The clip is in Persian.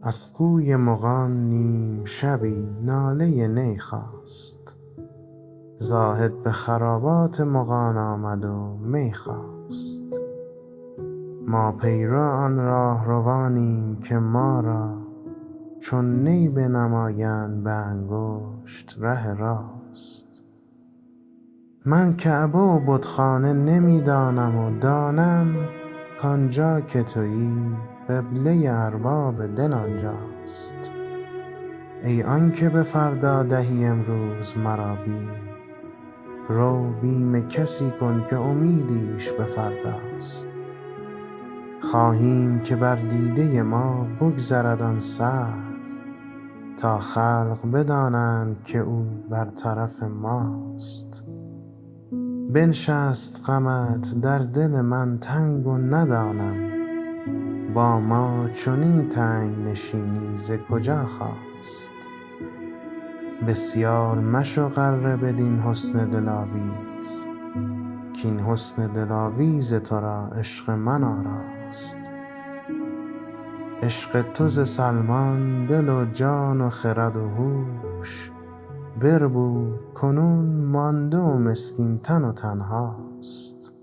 از کوی مغان نیم شبی ناله نی خاست. زاهد به خرابات مغان آمد و می خواست. ما پیرو آن راهروانیم که ما را چون نی بنمایند به انگشت ره راست. من کعبه و بتخانه نمی دانم و دانم کآنجا که تویی قبله ارباب دل آنجاست. ای آنکه به فردا دهی امروز مرا بیم، رو بیم کسی کن که امیدیش به فرداست. خواهیم که بر دیده ما بگذرد آن سرو، تا خلق بدانند که او بر طرف ماست. بنشست غمت در دل من تنگ و ندانم، با ما چنین تنگ نشینی ز کجا خاست. بسیار مشو غره بدین حسن دلاویز، کاین حسن دلاویز ترا عشق من آراست. عشق تو ز سلمان دل و جان و خرد و هوش بربود، کنون مانده و مسکین تن و تنهاست.